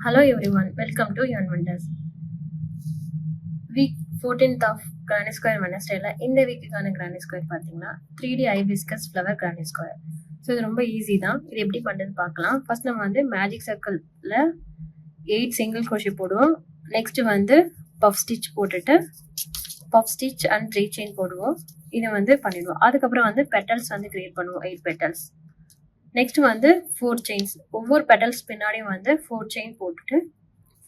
Hello everyone, welcome to Yarn Wonders. Week 14th of Granny Square Wednesday. இந்த வீக்குக்கான Granny Square பார்த்தீங்கன்னா 3D hibiscus flower Granny Square. So இது ரொம்ப easy தான். இது எப்படி பண்ணுறதுன்னு பார்க்கலாம். ஃபர்ஸ்ட் நம்ம வந்து மேஜிக் சர்க்கிளில் 8 சிங்கிள் crochet போடுவோம். நெக்ஸ்ட் வந்து பஃப் ஸ்டிச் போட்டுட்டு பஃப் ஸ்டிச் அண்ட் 3 செயின் போடுவோம். இதை வந்து பண்ணிடுவோம். அதுக்கப்புறம் வந்து பெட்டல்ஸ் வந்து கிரியேட் பண்ணுவோம், 8 பெட்டல்ஸ். நெக்ஸ்ட் வந்து 4 செயின்ஸ், ஒவ்வொரு பெட்டல்ஸ் பின்னாடியும் வந்து 4 செயின் போட்டுட்டு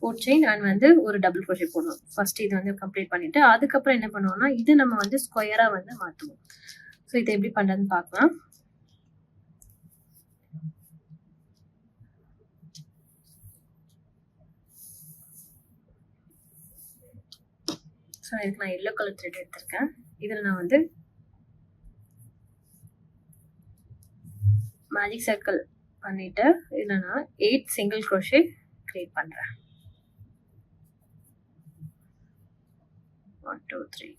4 செயின் அண்ட் வந்து ஒரு டபுள் crochet போடுவோம். ஃபர்ஸ்ட் இது வந்து கம்ப்ளீட் பண்ணிட்டு அதுக்கப்புறம் என்ன பண்ணுவோம்னா இது நம்ம வந்து ஸ்கொயரா வந்து மாற்றுவோம். ஸோ இதை எப்படி பண்ணுறதுன்னு பார்க்கலாம். ஸோ இதுக்கு நான் எல்லோ கலர் த்ரெட் எடுத்திருக்கேன். இதில் நான் வந்து மேஜிக் சர்க்கிள் பண்ணிட்டு இதில் நான் 8 சிங்கிள் crochet கிரியேட் பண்ணுறேன். 1 2 3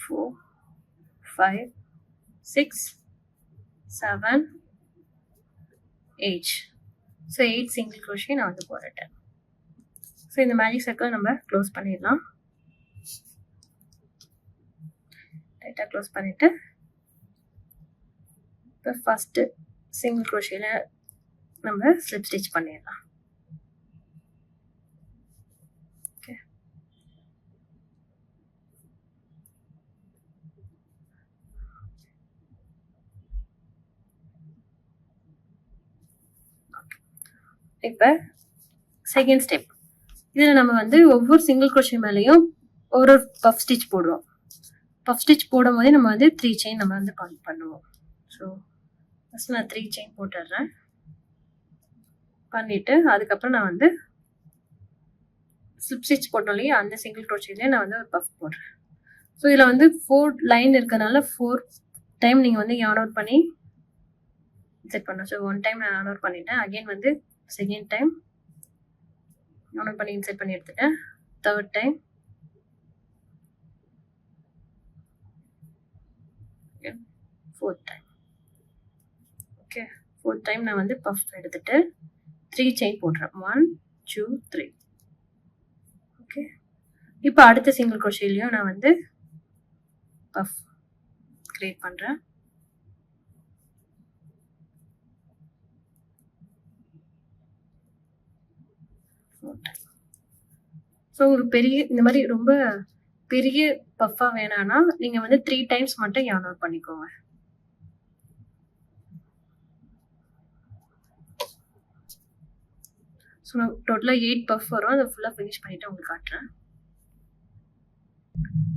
4 5 6 7 8. ஸோ 8 சிங்கிள் crochet நான் வந்து போட்டுட்டேன். ஸோ இந்த மேஜிக் சர்க்கிள் நம்ம க்ளோஸ் பண்ணிடலாம். டைட்டாக க்ளோஸ் பண்ணிவிட்டு இப்போ ஃபஸ்ட்டு சிங்கிள் crochetல நம்ம ஸ்லிப் ஸ்டிச் பண்ணிடலாம். ஓகே, இப்போ செகண்ட் ஸ்டெப். இதில் நம்ம வந்து ஒவ்வொரு சிங்கிள் crochet மேலேயும் ஒரு பஃப் ஸ்டிச் போடுவோம். பஃப் ஸ்டிச் போடும் போதே நம்ம வந்து 3 செயின் நம்ம வந்து கவுண்ட் பண்ணுவோம். ஸோ ஃபஸ்ட் நான் 3 செயின் போட்டுடுறேன். பண்ணிவிட்டு அதுக்கப்புறம் நான் வந்து ஸ்லிப் ஸ்டிச் போட்டோம் இல்லையா, அந்த சிங்கிள் crochetலேயே நான் வந்து ஒரு பஃப் போடுறேன். ஸோ இதில் வந்து 4 லைன் இருக்கிறதுனால 4 டைம் நீங்கள் வந்து yarn out பண்ணி செட் பண்ணணும். ஸோ 1 டைம் நான் yarn out பண்ணிட்டேன். அகெயின் வந்து செகண்ட் டைம் yarn out பண்ணி இன்செட் பண்ணி எடுத்துட்டேன். Third time, fourth time. Okay, fourth time நான் வந்து பஃப் எடுத்துட்டு 3 செயின் போடுறேன். 1 2 3. ஓகே, இப்போ அடுத்த சிங்கிள் crochetலையும் நான் வந்து பஃப் கிரியேட் பண்ணுறேன். ஸோ ஒரு பெரிய இந்த மாதிரி ரொம்ப பெரிய பஃப்பாக வேணான்னா நீங்கள் வந்து 3 டைம்ஸ் மட்டும் yarn out பண்ணிக்கோங்க. ஸோ நான் டோட்டலாக 8 பஃப் வரும். அதை ஃபுல்லாக ஃபினிஷ் பண்ணிவிட்டு உங்களுக்கு காட்டுறேன்.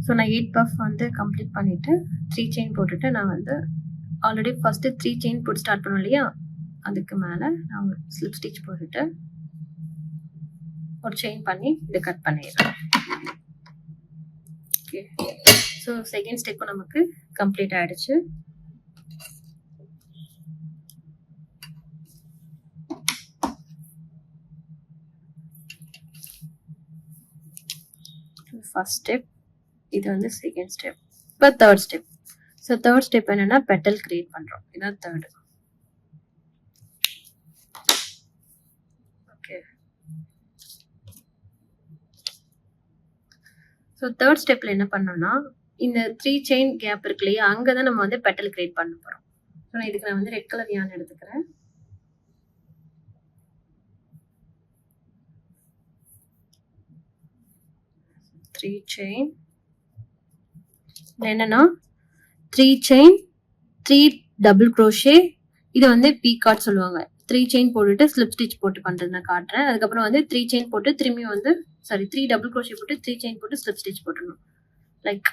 ஸோ நான் 8 பஃப் வந்து கம்ப்ளீட் பண்ணிவிட்டு 3 செயின் போட்டுட்டு நான் வந்து ஆல்ரெடி ஃபஸ்ட்டு 3 செயின் போட்டு ஸ்டார்ட் பண்ணோம் இல்லையா, அதுக்கு மேலே நான் ஒரு ஸ்லிப் ஸ்டிச் போட்டுட்டு ஒரு செயின் பண்ணி இதை கட் பண்ணிடுறேன். ஓகே, ஸோ செகண்ட் ஸ்டெப்பு நமக்கு கம்ப்ளீட் ஆகிடுச்சு. ஃபர்ஸ்ட் ஸ்டெப், இது வந்து செகண்ட் ஸ்டெப். இப்போ third step. So third step என்னன்னா பெட்டல் கிரியேட் பண்ணுறோம். இதுதான் தேர்டு. ஓகே, ஸோ தேர்ட் ஸ்டெப்பில் என்ன பண்ணோம்னா இந்த 3 செயின் கேப் இருக்கு இல்லையா, அங்கே தான் நம்ம வந்து பெட்டல் கிரியேட் பண்ண போகிறோம். ஸோ நான் இதுக்கு நான் வந்து ரெட் கலர் yarn எடுத்துக்கிறேன். த்ரீ செயின் என்னன்னா 3 செயின் 3 டபுள் crochet. இது வந்து பீகாட் சொல்லுவாங்க. 3 செயின் போட்டுட்டு ஸ்லிப் ஸ்டிச் போட்டு பண்ணுறது நான் காட்டுறேன். அதுக்கப்புறம் வந்து 3 செயின் போட்டு திரும்பி வந்து 3 டபுள் crochet போட்டு 3 செயின் போட்டு ஸ்லிப் ஸ்டிச் போட்டுடணும். லைக்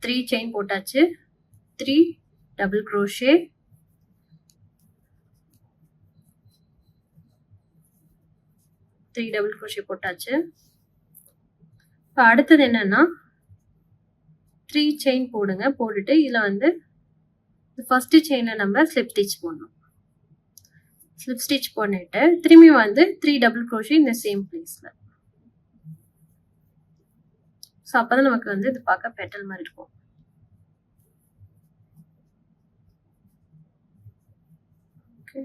3 செயின் போட்டாச்சு, 3 டபுள் crochet, 3 டபுள் crochet போட்டாச்சு. இப்போ அடுத்தது என்னன்னா 3 செயின் போடுங்க. போட்டுட்டு இதில் வந்து ஃபர்ஸ்ட் செயினில் நம்ம ஸ்லிப் ஸ்டிச் போடணும். ஸ்லிப் ஸ்டிச் பண்ணிட்டு திரும்பி வந்து 3 டபுள் crochet இந்த சேம் பிளேஸில். ஸோ அப்போ தான் நமக்கு வந்து இது பார்க்க பெட்டல் மாதிரி இருக்கும். Okay,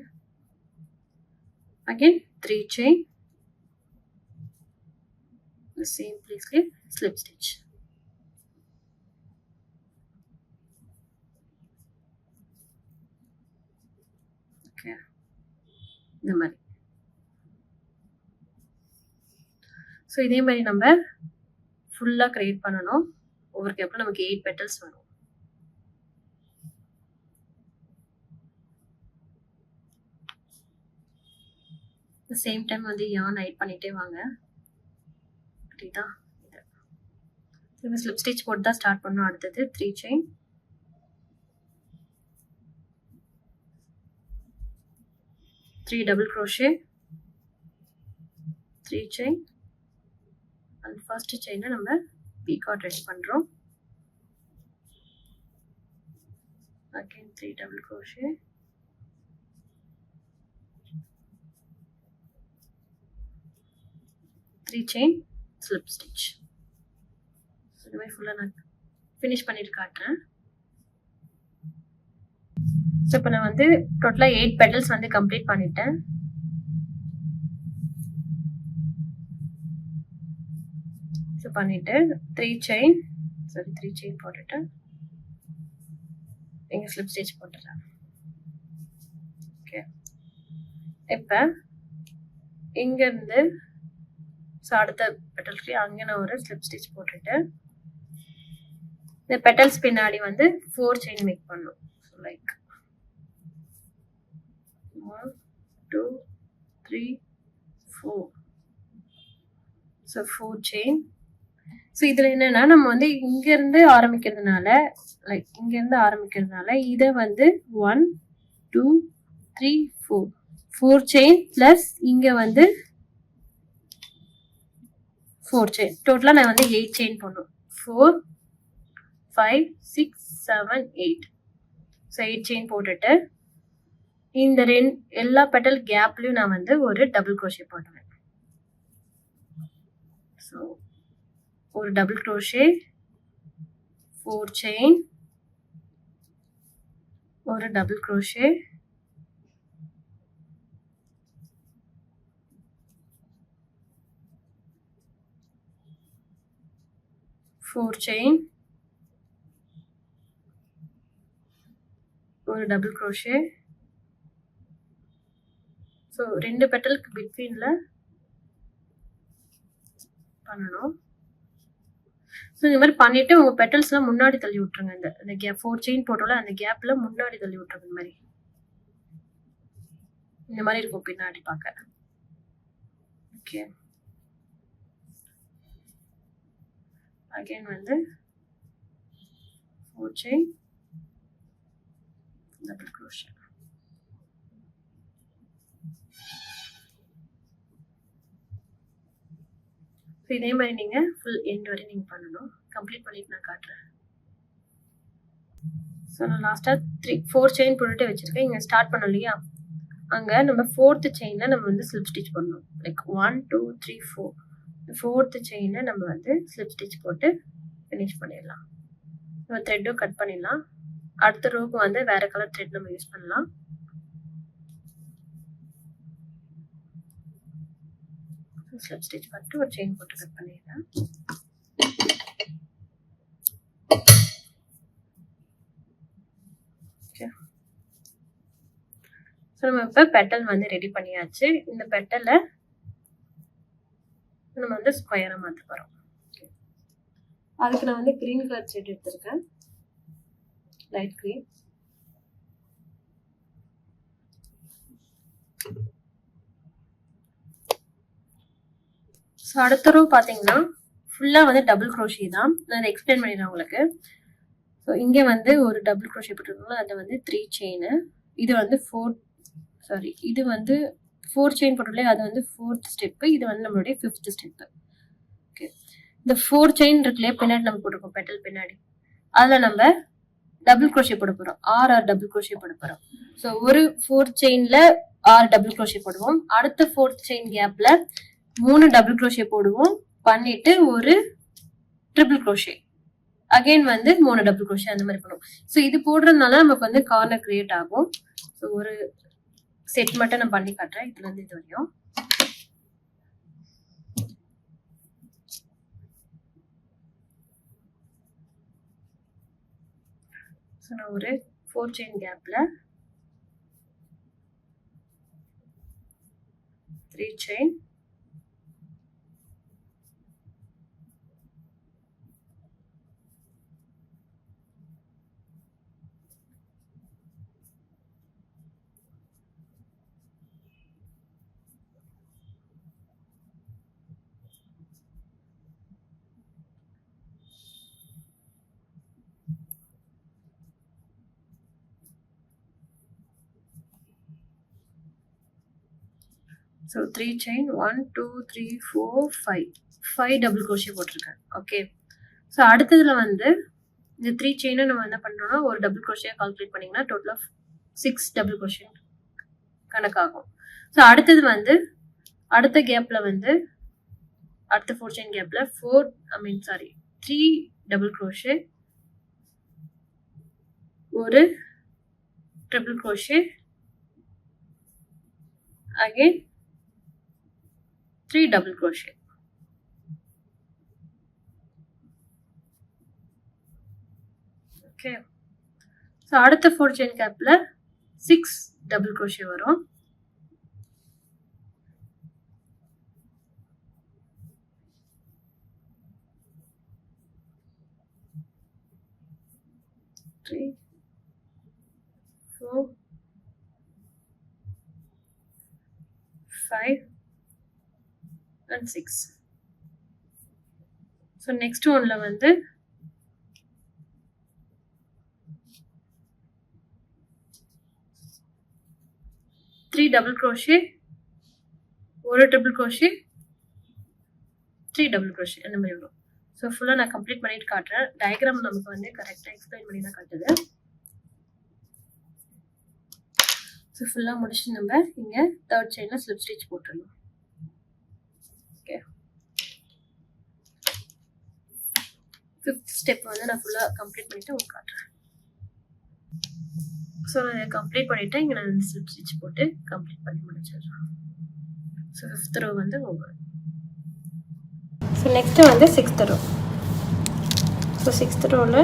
again 3 chain, the same place slip stitch. Okay, இந்த மாதிரி. ஸோ இதே மாதிரி நம்ம ஃபுல்லாக கிரியேட் பண்ணணும். ஒவ்வொரு கேப்பில் நமக்கு 8 petals வரும். சேம் டைம் வந்து yarn ஹைட் பண்ணிட்டே வாங்க. புரியுதா? திரும்ப ஸ்லிப் ஸ்டிச் போட்டு தான் ஸ்டார்ட் பண்ணணும். அடுத்தது 3 chain, 3 double crochet, 3 chain, and first chain நம்ம peacock ரெடி பண்றோம். Again 3 double crochet, 3 chain, slip stitch. So இந்த மாதிரி ஃபுல்லா நான் ஃபினிஷ் பண்ணிட்டு காட்டுறேன். ஸோ இப்போ நான் வந்து டோட்டலாக 8 petals வந்து கம்ப்ளீட் பண்ணிட்டேன். ஸோ பண்ணிட்டு 3 chain போட்டுட்டு இங்கே ஸ்லிப் ஸ்டிச் போட்டுறேன். ஓகே, இப்போ இங்கேருந்து ஸோ அடுத்த பெட்டல்ஸ்லேயே அங்கே நான் ஒரு ஸ்லிப் ஸ்டிச் போட்டுட்டு இந்த பெட்டல்ஸ் பின்னாடி வந்து 4 chain மேக் பண்ணும். So like 1 2 3 4. So 4 chain. So இதில் என்னன்னா நம்ம வந்து இங்கேருந்து ஆரம்பிக்கிறதுனால இதை வந்து 1 2 3 4 chain ப்ளஸ் இங்கே வந்து 4 chain. டோட்டலாக நான் வந்து 8 chain பண்ணும். 4 5 6 7 8. ஸோ 8 chain போட்டுட்டு இந்த எல்லா பெட்டல் கேப்லையும் நான் வந்து ஒரு டபுள் crochet போடுவேன். ஸோ ஒரு டபுள் crochet, 4 chain, ஒரு டபுள் crochet, 4 chain, ஒரு டபுள் crochet. ஸோ 2 பெட்டலுக்கு பிட்வீன்ல பண்ணணும். ஸோ இந்த மாதிரி பண்ணிட்டு உங்க பெட்டல்ஸ்லாம் முன்னாடி தள்ளி விட்டுருங்க. இந்த கேப் 4 chain போட்டோம்ல அந்த கேப்ல முன்னாடி தள்ளி விட்டுருங்க. இந்த மாதிரி இருக்கும் பின்னாடி பார்க்க. ஓகே, அகைன் வந்து 4 chain, double crochet. ஸோ இதே மாதிரி நீங்கள் ஃபுல் எண்ட் வரை நீங்கள் பண்ணணும். கம்ப்ளீட் பண்ணிட்டு நான் காட்டுறேன். ஸோ நான் லாஸ்ட்டாக 4 chain போட்டுட்டு வச்சுருக்கேன். இங்கே ஸ்டார்ட் பண்ணோம் இல்லையா, அங்கே நம்ம 4th chainல நம்ம வந்து ஸ்லிப் ஸ்டிச் பண்ணணும். லைக் 1 2 3 4. 4th chainல நம்ம வந்து ஸ்லிப் ஸ்டிச் போட்டு ஃபினிஷ் பண்ணிடலாம். நம்ம த்ரெட்டும் கட் பண்ணிடலாம். அடுத்த ரோக்கு வந்து வேறு கலர் த்ரெட் நம்ம யூஸ் பண்ணலாம். ஸ்லிப் ஸ்டிச் பண்ணிட்டு ஒரு செயின் போட்டு கட் பண்ணிடலாம். ஓகே, ஸோ நம்ம இப்போ பெட்டல் வந்து ரெடி பண்ணியாச்சு. இந்த பெட்டலை நம்ம வந்து ஸ்கொயராக மாற்ற போகிறோம். அதுக்கு நான் வந்து க்ரீன் கலர் த்ரெட் எடுத்திருக்கேன், லைட் க்ரீன். ஸோ அடுத்த ரோ பார்த்தீங்கன்னா ஃபுல்லாக வந்து டபுள் crochet தான். நான் அதை எக்ஸ்பிளைன் பண்ணிடுறேன் உங்களுக்கு. ஸோ இங்கே வந்து ஒரு டபுள் crochet போட்டுருக்கோம், அது வந்து 3 chain. இது வந்து 4 chain போட்டுருக்கோம், அது வந்து 4th ஸ்டெப்பு. இது வந்து நம்மளுடைய 5th ஸ்டெப்பு. ஓகே, இந்த 4 chain இருக்குல்லையே பின்னாடி நம்ம போட்டிருக்கோம் பெட்டல் பின்னாடி, அதில் நம்ம டபுள் crochet போட போகிறோம். 6 டபுள் crochet போட போகிறோம். ஸோ ஒரு 4 chainல 6 டபுள் crochet போடுவோம். அடுத்த 4th chain கேப்ல 3 டபுள் crochet போடுவோம். பண்ணிட்டு ஒரு ட்ரிபிள் crochet, அகைன் வந்து 3 டபுள் crochet, அந்த மாதிரி பண்ணுவோம். ஸோ இது போடுறதுனால நமக்கு வந்து கார்னர் கிரியேட் ஆகும். ஸோ ஒரு செட் மட்டும் நான் பண்ணி காட்டுறேன் இதுல இருந்து இது வரையும். நான் ஒரு 4 செயின் கேப்ல 3 chain, so 3 chain 1 2 3 4 5 double crochet போட்டிருக்கேன். ஓகே, ஸோ அடுத்ததுல வந்து இந்த 3 செயினை நம்ம என்ன பண்ணுறோம்னா ஒரு டபுள் crochet கால்குலேட் பண்ணிங்கன்னா டோட்டலாக 6 டபுள் crochet கணக்காகும். ஸோ அடுத்தது வந்து அடுத்த கேப்பில் வந்து அடுத்த 4 செயின் கேப்பில் 3 டபுள் crochet, ஒரு triple crochet, again 3 double crochet. Okay, so அடுத்த 4 செயின் கேப்ல 6 டபுள் crochet வரும். Three, 4, 5 and 6. So next oneல வந்து 3 double crochet, ஒரு triple crochet, 3 double crochet அந்த மாதிரி வரும். ஸோ ஃபுல்லாக நான் கம்ப்ளீட் பண்ணிட்டு காட்டுறேன். டயக்ராம் நமக்கு வந்து கரெக்டாக எக்ஸ்பிளைன் பண்ணி தான் காட்டுது. ஸோ ஃபுல்லாக முடிச்சுட்டு நம்ம இங்கே 3rd செயினில் ஸ்லிப் ஸ்டிச் போட்டுடலாம். ஓகே, 5th ஸ்டெப் வந்து நான் ஃபுல்லாக கம்ப்ளீட் பண்ணிவிட்டு உங்களுக்கு காட்டுறேன். ஸோ நான் இதை கம்ப்ளீட் பண்ணிவிட்டு இங்கே நான் ஸ்லிப் ஸ்டிச் போட்டு கம்ப்ளீட் பண்ணி முடிச்சிடுறேன். ஸோ 5th row வந்து ஒவ்வொரு. ஸோ நெக்ஸ்ட்டு வந்து 6th row. ஸோ 6th rowல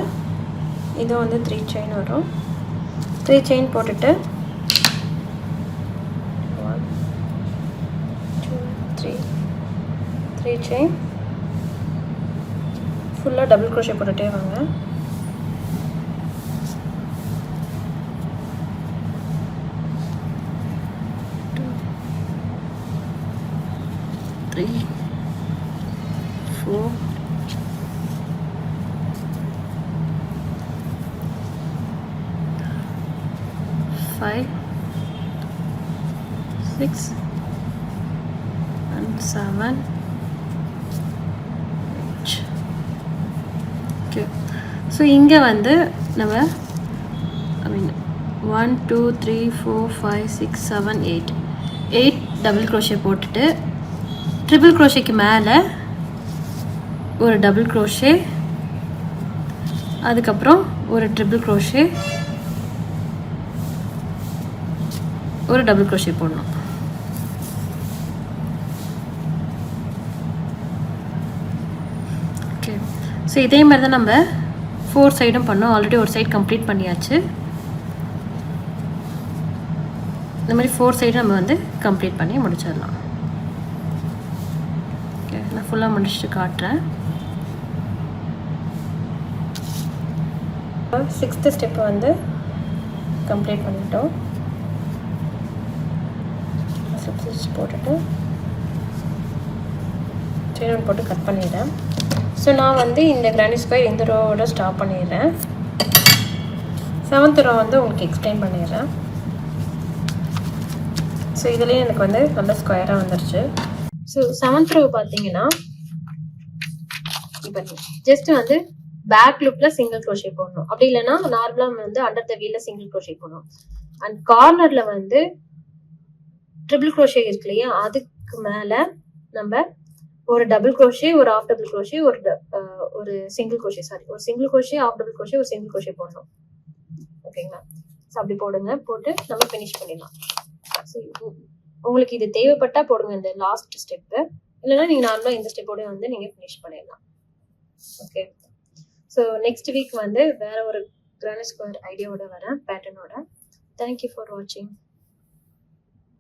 இது வந்து 3 செயின் வரும். 3 செயின் போட்டுட்டு 1 2 3 செயின் ஃபுல்லாக டபுள் crochet போட்டுகிட்டே வாங்க. Three, 4, 5, 6 and 7, 8. Okay, so இங்கே வந்து நம்ம 1 2 3 4 5 6 7 8 டபுள் crochet போட்டுட்டு ட்ரிபிள் crochetக்கு மேலே ஒரு டபுள் crochet, அதுக்கப்புறம் ஒரு ட்ரிபிள் crochet, ஒரு டபுள் crochet போடணும். ஓகே, ஸோ இதே மாதிரி தான் நம்ம 4 சைடும் பண்ணோம். ஆல்ரெடி ஒரு சைடு கம்ப்ளீட் பண்ணியாச்சு. இந்த மாதிரி 4 சைடு நம்ம வந்து கம்ப்ளீட் பண்ணி முடிச்சிடலாம். ஓகே, நான் ஃபுல்லாக முடிச்சுட்டு காட்டுறேன். 6th ஸ்டெப் வந்து கம்ப்ளீட் பண்ணிட்டோம். ஸ்லிப் ஸ்டிச் போட்டுட்டு செயின் போட்டு கட் பண்ணிடுறேன். ஸோ நான் வந்து இந்த கிரானி ஸ்கொயர் இந்த ரோவோட ஸ்டாப் பண்ணிடுறேன். 7th row வந்து உங்களுக்கு எக்ஸ்பிளைன் பண்ணிடுறேன். ஸோ இதுலேயே எனக்கு வந்து நல்ல ஸ்கொயராக வந்துருச்சு. ஸோ 7th row பார்த்தீங்கன்னா இப்போ ஜஸ்ட் வந்து பேக் லூப்ல சிங்கிள் crochet போடணும். அப்படி இல்லைன்னா நார்மலா வந்து அண்டர் த வீல்ல சிங்கிள் crochet போடணும். அண்ட் கார்னர்ல வந்து ட்ரிபிள் crochet இருக்கு இல்லையா, அதுக்கு மேல நம்ம ஒரு டபுள் crochet, ஒரு ஆஃப் டபுள் crochet, ஒரு சிங்கிள் crochet, ஒரு single crochet, half double crochet, ஒரு சிங்கிள் crochet போடணும். ஓகேங்களா? ஸோ அப்படி போடுங்க. போட்டு நம்ம ஃபினிஷ் பண்ணிடலாம். உங்களுக்கு இது தேவைப்பட்டா போடுங்க இந்த லாஸ்ட் ஸ்டெப். இல்லைன்னா நீங்க நார்மலா இந்த ஸ்டெப்போட வந்து நீங்க ஃபினிஷ் பண்ணிடலாம். ஓகே, ஸோ நெக்ஸ்ட் வீக் வந்து வேற ஒரு கிரானைட் ஸ்கொயர் ஐடியாவோட வரேன், பேட்டர்னோட. தேங்க்யூ ஃபார் வாட்சிங்.